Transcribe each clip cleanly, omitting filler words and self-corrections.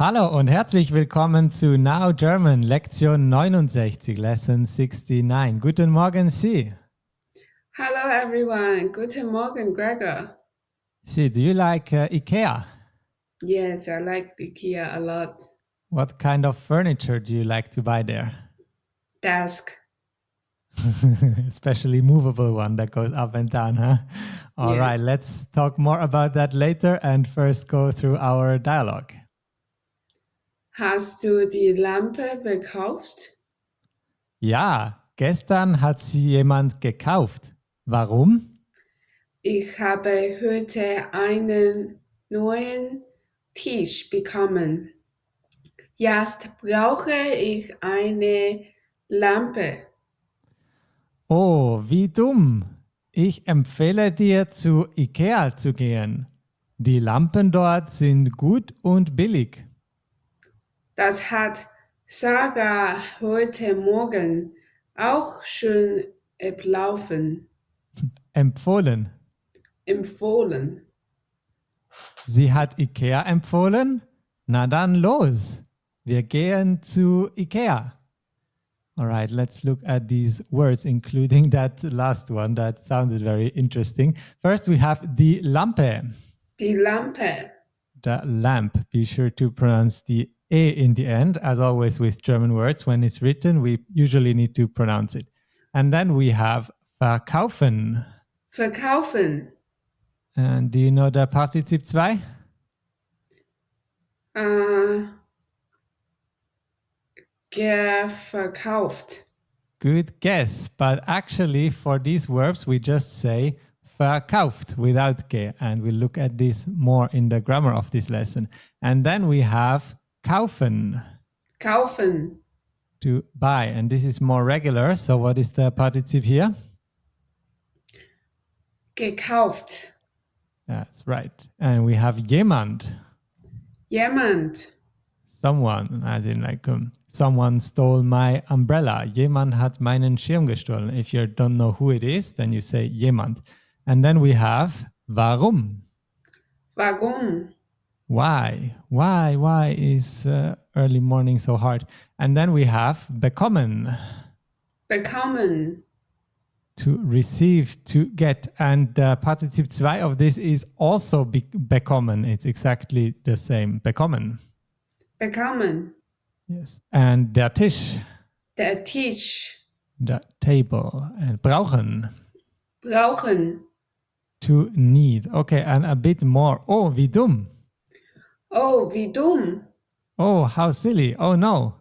Hallo und herzlich willkommen zu Now German, Lektion 69, Lesson 69. Guten Morgen, Sie. Hello everyone. Guten Morgen, Gregor. Sie, do you like Ikea? Yes, I like Ikea a lot. What kind of furniture do you like to buy there? Desk. Especially movable one that goes up and down, huh? All right, Yes. let's talk more about that later and first go through our dialogue. Hast du die Lampe verkauft? Ja, gestern hat sie jemand gekauft. Warum? Ich habe heute einen neuen Tisch bekommen. Jetzt brauche ich eine Lampe. Oh, wie dumm. Ich empfehle dir, zu Ikea zu gehen. Die Lampen dort sind gut und billig. Das hat Sarah heute Morgen auch schon ablaufen, Empfohlen. empfohlen. Sie hat Ikea empfohlen? Na dann los. Wir gehen zu Ikea. All right, let's look at these words, including that last one that sounded very interesting. First, we have die Lampe. Die Lampe. The lamp. Be sure to pronounce the E in the end. As always with German words, when it's written, we usually need to pronounce it. And then we have verkaufen. Verkaufen. And do you know the Partizip 2? Verkauft. Good guess. But actually, for these verbs, we just say verkauft without ge. And we'll look at this more in the grammar of this lesson. And then we have kaufen. Kaufen. To buy. And this is more regular. So what is the partizip here? Gekauft. That's right. And we have jemand. Jemand. Someone, as in like someone stole my umbrella. Jemand hat meinen Schirm gestohlen. If you don't know who it is, then you say jemand. And then we have warum. Warum. Why? Why is early morning so hard? And then we have bekommen. Bekommen. To receive, to get. And Partizip 2 of this is also bekommen. It's exactly the same. Bekommen. Bekommen. Yes. And der Tisch. Der Tisch. The table. And brauchen. Brauchen. To need. Okay, and a bit more. Oh, wie dumm. Oh, wie dumm. Oh, how silly. Oh, no.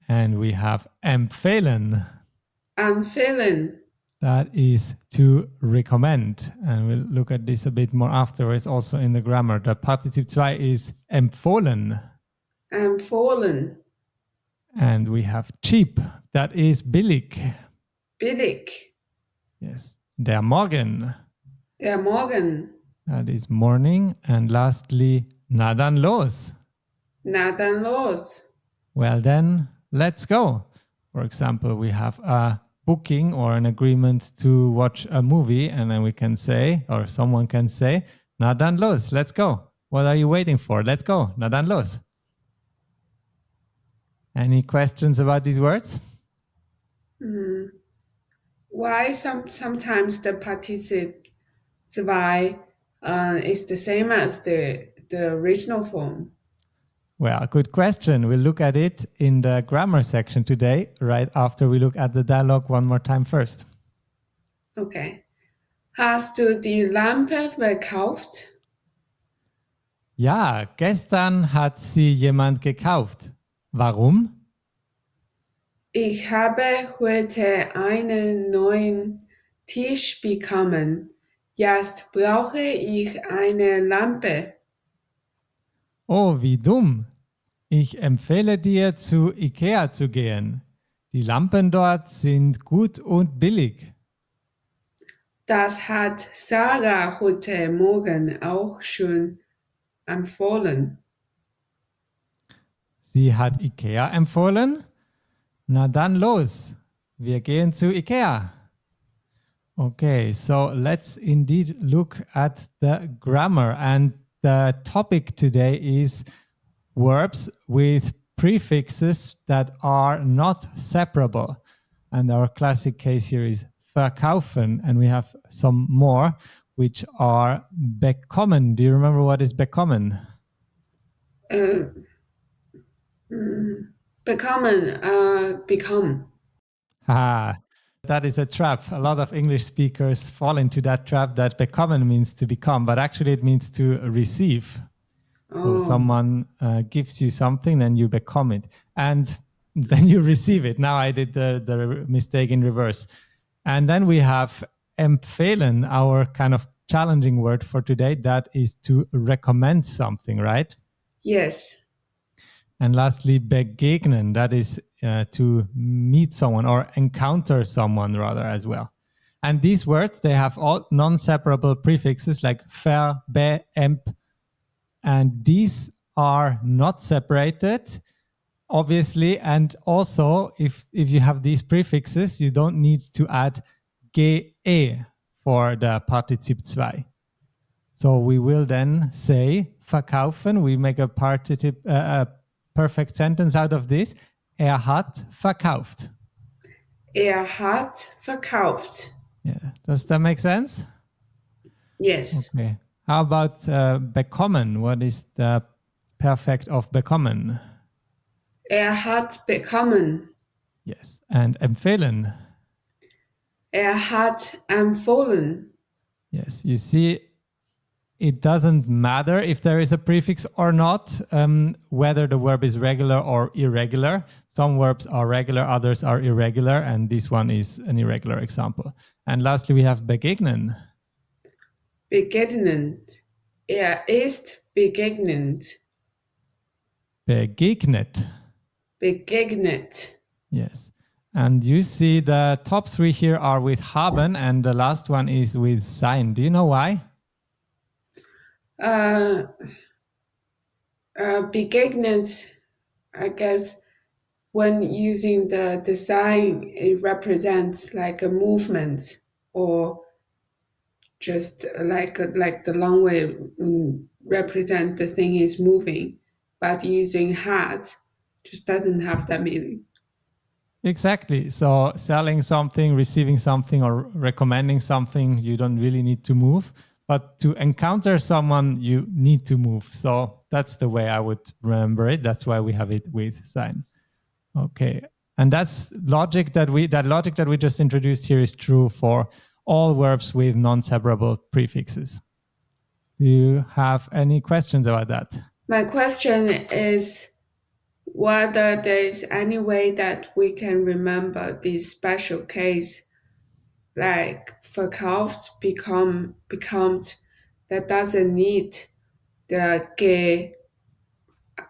And we have empfehlen. Empfehlen. That is to recommend. And we'll look at this a bit more afterwards, also in the grammar. The Partizip 2 is empfohlen. Empfohlen. And we have cheap. That is billig. Billig. Yes. Der Morgen. Der Morgen. That is morning. And lastly, na dann los. Na dann los. Well, then, let's go. For example, we have a booking or an agreement to watch a movie, and then we can say, or someone can say, na dann los, let's go. What are you waiting for? Let's go. Na dann los. Any questions about these words? Why sometimes the participle 2 is the same as the original form? Well, good question. We'll look at it in the grammar section today, right after we look at the dialogue one more time first. Okay. Hast du die Lampe verkauft? Ja, gestern hat sie jemand gekauft. Warum? Ich habe heute einen neuen Tisch bekommen. Jetzt brauche ich eine Lampe. Oh, wie dumm. Ich empfehle dir, zu Ikea zu gehen. Die Lampen dort sind gut und billig. Das hat Sarah heute Morgen auch schon empfohlen. Sie hat Ikea empfohlen? Na dann los. Wir gehen zu Ikea. Okay, so let's indeed look at the grammar. And the topic today is verbs with prefixes that are not separable. And our classic case here is verkaufen, and we have some more which are bekommen. Do you remember what is bekommen? Uh, become. Ah, that is a trap. A lot of English speakers fall into that trap that bekommen means to become, but actually it means to receive. So Oh, someone gives you something, then you become it, and then you receive it. Now I did the mistake in reverse. And then we have empfehlen, our kind of challenging word for today. That is to recommend something, right? yes. And lastly, begegnen, that is to meet someone or encounter someone rather as well. And these words, they have all non-separable prefixes like ver, be, emp, and these are not separated, obviously. And also, if you have these prefixes, you don't need to add ge for the Partizip 2. So we will then say verkaufen. We make a a perfect sentence out of this. Er hat verkauft. Er hat verkauft. Yeah. Does that make sense? Yes. Okay. How about bekommen? What is the perfect of bekommen? Er hat bekommen. Yes. And empfehlen. Er hat empfohlen. Yes. You see, it doesn't matter if there is a prefix or not, whether the verb is regular or irregular. Some verbs are regular, others are irregular, and this one is an irregular example. And lastly, we have begegnen. Begegnend. Er ist begegnend. Begegnet. Begegnet. Yes. And you see the top three here are with haben, and the last one is with sein. Do you know why? Uh, begegnet, I guess, when using the design, it represents like a movement or just like the long way represent the thing is moving, but using hat just doesn't have that meaning. Exactly. So selling something, receiving something, or recommending something, you don't really need to move. But to encounter someone, you need to move. So that's the way I would remember it. That's why we have it with sign. Okay. And that's logic that we just introduced here is true for all verbs with non-separable prefixes. Do you have any questions about that? My question is whether there is any way that we can remember this special case, like verkauft becomes that doesn't need the ge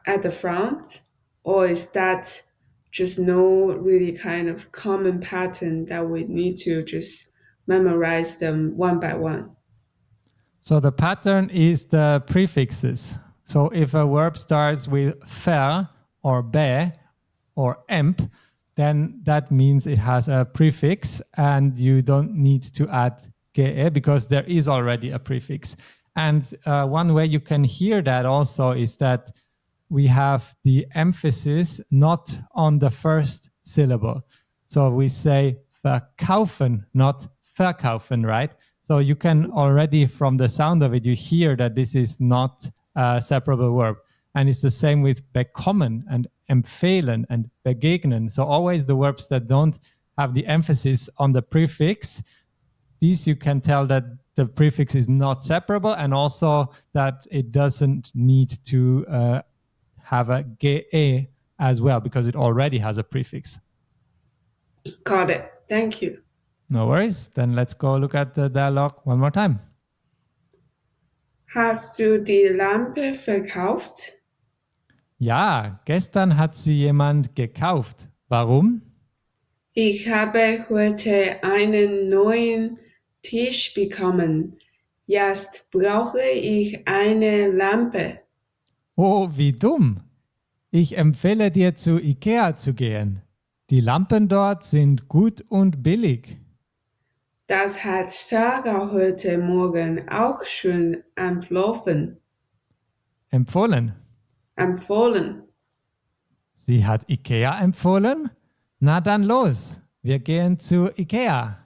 at the front, or is that just no really kind of common pattern that we need to just memorize them one by one? So the pattern is the prefixes. So if a verb starts with ver or be or emp, then that means it has a prefix and you don't need to add ge because there is already a prefix. And one way you can hear that also is that we have the emphasis not on the first syllable. So we say verkaufen, not verkaufen, right? So you can already, from the sound of it, you hear that this is not a separable verb. And it's the same with bekommen and empfehlen and begegnen. So always the verbs that don't have the emphasis on the prefix, these you can tell that the prefix is not separable and also that it doesn't need to have a ge as well because it already has a prefix. Got it. Thank you. No worries. Then let's go look at the dialogue one more time. Hast du die Lampe verkauft? Ja, gestern hat sie jemand gekauft. Warum? Ich habe heute einen neuen Tisch bekommen. Jetzt brauche ich eine Lampe. Oh, wie dumm. Ich empfehle dir zu Ikea zu gehen. Die Lampen dort sind gut und billig. Das hat Sarah heute Morgen auch schon empfohlen. Empfohlen. empfohlen. Sie hat Ikea empfohlen? Na dann los, wir gehen zu Ikea.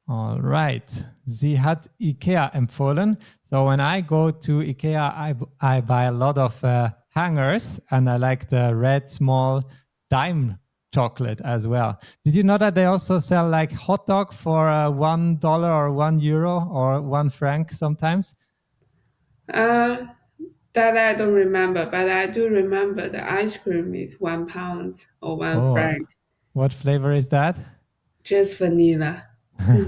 All right. Sie hat Ikea empfohlen. So when I go to Ikea, I buy a lot of hangers, and I like the red small dime chocolate as well. Did you know that they also sell like hot dog for $1 or €1 or £1 sometimes? That I don't remember, but I do remember the ice cream is £1 or one Oh, franc, what flavor is that? just vanilla.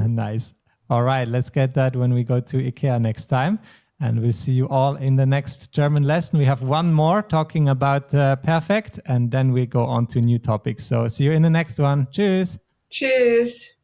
Nice. All right, let's get that when we go to IKEA next time. And we'll see you all in the next German lesson. We have one more talking about perfect, and then we go on to new topics. So see you in the next one. Tschüss. Cheers.